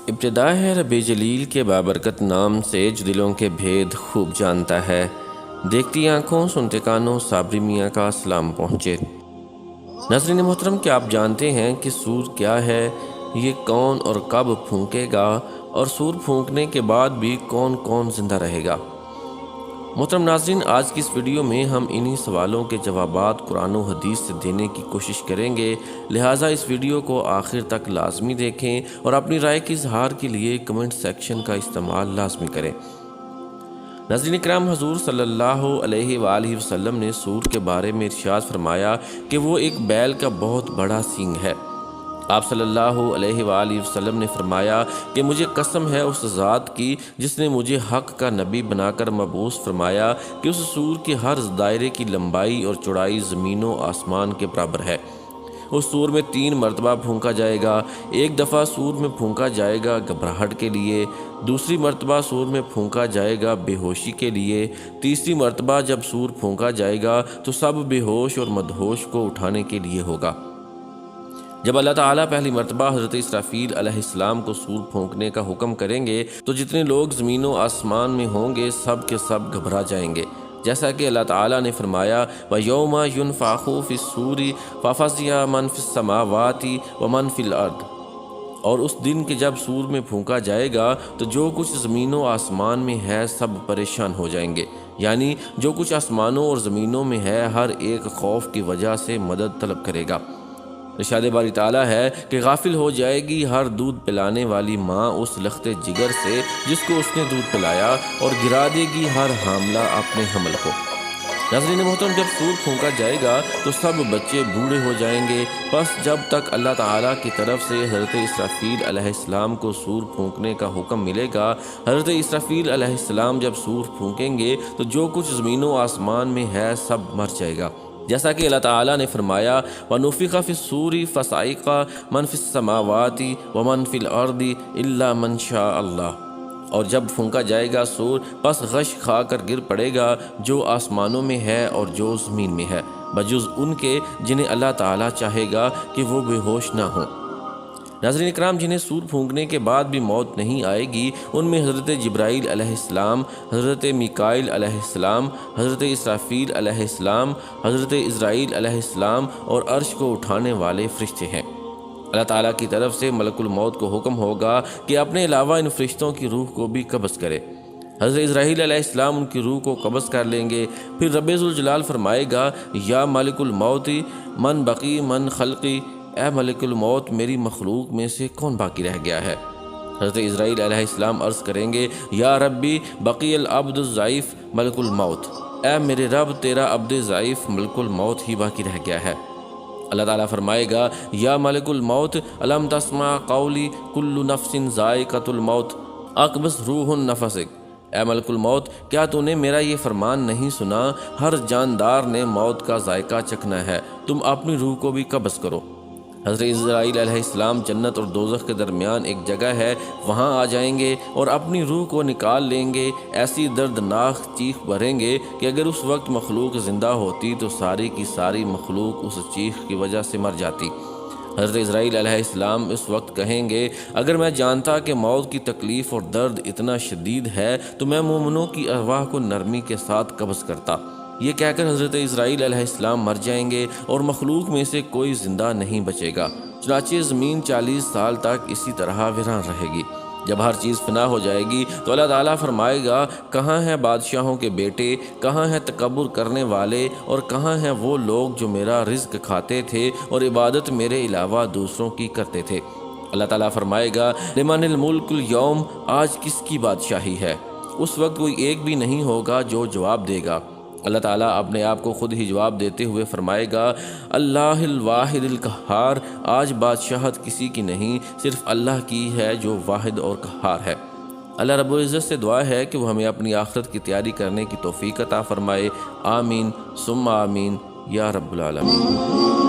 ابتدا ہے رب جلیل کے بابرکت نام سے جو دلوں کے بھید خوب جانتا ہے۔ دیکھتی آنکھوں سنتے کانوں صابری میاں کا سلام پہنچے۔ ناظرین محترم، کیا آپ جانتے ہیں کہ سور کیا ہے، یہ کون اور کب پھونکے گا، اور سور پھونکنے کے بعد بھی کون کون زندہ رہے گا؟ محترم ناظرین، آج کی اس ویڈیو میں ہم انہی سوالوں کے جوابات قرآن و حدیث سے دینے کی کوشش کریں گے، لہٰذا اس ویڈیو کو آخر تک لازمی دیکھیں اور اپنی رائے کے اظہار کے لیے کمنٹ سیکشن کا استعمال لازمی کریں۔ ناظرین اکرام، حضور صلی اللہ علیہ وآلہ وسلم نے سور کے بارے میں ارشاد فرمایا کہ وہ ایک بیل کا بہت بڑا سینگ ہے۔ آپ صلی اللہ علیہ وآلہ وسلم نے فرمایا کہ مجھے قسم ہے اس ذات کی جس نے مجھے حق کا نبی بنا کر مبعوث فرمایا کہ اس سور کے ہر دائرے کی لمبائی اور چوڑائی زمین و آسمان کے برابر ہے۔ اس سور میں 3 مرتبہ پھونکا جائے گا۔ ایک دفعہ سور میں پھونکا جائے گا گھبراہٹ کے لیے، دوسری مرتبہ سور میں پھونکا جائے گا بے ہوشی کے لیے، تیسری مرتبہ جب سور پھونکا جائے گا تو سب بے ہوش اور مدہوش کو اٹھانے کے لیے ہوگا۔ جب اللہ تعالیٰ پہلی مرتبہ حضرت اسرافیل علیہ السلام کو سور پھونکنے کا حکم کریں گے تو جتنے لوگ زمین و آسمان میں ہوں گے سب کے سب گھبرا جائیں گے، جیسا کہ اللہ تعالیٰ نے فرمایا وَيَوْمَ يُنْفَخُ فِي الصُّورِ فَفَزِعَ مَنْ فِي السَّمَاوَاتِ وَمَنْ فِي الْأَرْضِ، اور اس دن کے جب سور میں پھونکا جائے گا تو جو کچھ زمین و آسمان میں ہے سب پریشان ہو جائیں گے، یعنی جو کچھ آسمانوں اور زمینوں میں ہے ہر ایک خوف کی وجہ سے مدد طلب کرے گا۔ ارشاد باری تعالیٰ ہے کہ غافل ہو جائے گی ہر دودھ پلانے والی ماں اس لخت جگر سے جس کو اس نے دودھ پلایا، اور گرا دے گی ہر حاملہ اپنے حمل کو۔ ناظرین محترم، جب سور پھونکا جائے گا تو سب بچے بوڑھے ہو جائیں گے، بس جب تک اللہ تعالیٰ کی طرف سے حضرت اسرافیل علیہ السلام کو سور پھونکنے کا حکم ملے گا۔ حضرت اسرافیل علیہ السلام جب سور پھونکیں گے تو جو کچھ زمین و آسمان میں ہے سب مر جائے گا، جیسا کہ اللہ تعالیٰ نے فرمایا وَنُفِخَ فِي الصُّورِ فَصَعِقَ مَنْ فِي السَّمَاوَاتِ وَمَنْ فِي الْأَرْضِ إِلَّا مَنْ شَاءَ اللَّهُ، اور جب پھونکا جائے گا سور پس غش کھا کر گر پڑے گا جو آسمانوں میں ہے اور جو زمین میں ہے، بجز ان کے جنہیں اللہ تعالیٰ چاہے گا کہ وہ بے ہوش نہ ہوں۔ ناظرین اکرام، جنہیں سور پھونکنے کے بعد بھی موت نہیں آئے گی ان میں حضرت جبرائیل علیہ السلام، حضرت میکائیل علیہ السلام، حضرت اسرافیل علیہ السلام، حضرت عزرائیل علیہ السلام اور عرش کو اٹھانے والے فرشتے ہیں۔ اللہ تعالیٰ کی طرف سے ملک الموت کو حکم ہوگا کہ اپنے علاوہ ان فرشتوں کی روح کو بھی قبض کرے۔ حضرت اسرائیل علیہ السلام ان کی روح کو قبض کر لیں گے، پھر رب ذوالجلال فرمائے گا یا مالک الموت من بقی من خلقی، اے ملک الموت میری مخلوق میں سے کون باقی رہ گیا ہے؟ حضرت اسرائیل علیہ السلام عرض کریں گے یا ربی بقی العبد الضعیف ملک الموت، اے میرے رب تیرا عبد ضعیف ملک الموت ہی باقی رہ گیا ہے۔ اللہ تعالیٰ فرمائے گا یا ملک الموت الم تسمع قولی کل نفس ذائقۃ الموت اقبض روح نفسک، اے ملک الموت کیا تو نے میرا یہ فرمان نہیں سنا، ہر جاندار نے موت کا ذائقہ چکھنا ہے، تم اپنی روح کو بھی قبض کرو۔ حضرت اسرائیل علیہ السلام جنت اور دوزخ کے درمیان ایک جگہ ہے، وہاں آ جائیں گے اور اپنی روح کو نکال لیں گے، ایسی دردناک چیخ بھریں گے کہ اگر اس وقت مخلوق زندہ ہوتی تو ساری کی ساری مخلوق اس چیخ کی وجہ سے مر جاتی۔ حضرت اسرائیل علیہ السلام اس وقت کہیں گے اگر میں جانتا کہ موت کی تکلیف اور درد اتنا شدید ہے تو میں مومنوں کی ارواح کو نرمی کے ساتھ قبض کرتا۔ یہ کہہ کر حضرت اسرائیل علیہ السلام مر جائیں گے اور مخلوق میں سے کوئی زندہ نہیں بچے گا، چنانچہ زمین 40 سال تک اسی طرح ویران رہے گی۔ جب ہر چیز فنا ہو جائے گی تو اللہ تعالیٰ فرمائے گا کہاں ہیں بادشاہوں کے بیٹے، کہاں ہیں تکبر کرنے والے، اور کہاں ہیں وہ لوگ جو میرا رزق کھاتے تھے اور عبادت میرے علاوہ دوسروں کی کرتے تھے؟ اللہ تعالیٰ فرمائے گا لمن الملک اليوم، آج کس کی بادشاہی ہے؟ اس وقت کوئی ایک بھی نہیں ہوگا جو جواب دے گا۔ اللہ تعالیٰ اپنے آپ کو خود ہی جواب دیتے ہوئے فرمائے گا اللہ الواحد القہار، آج بادشاہت کسی کی نہیں، صرف اللہ کی ہے جو واحد اور قہار ہے۔ اللہ رب العزت سے دعا ہے کہ وہ ہمیں اپنی آخرت کی تیاری کرنے کی توفیق عطا فرمائے، آمین ثم آمین یا رب العالمین۔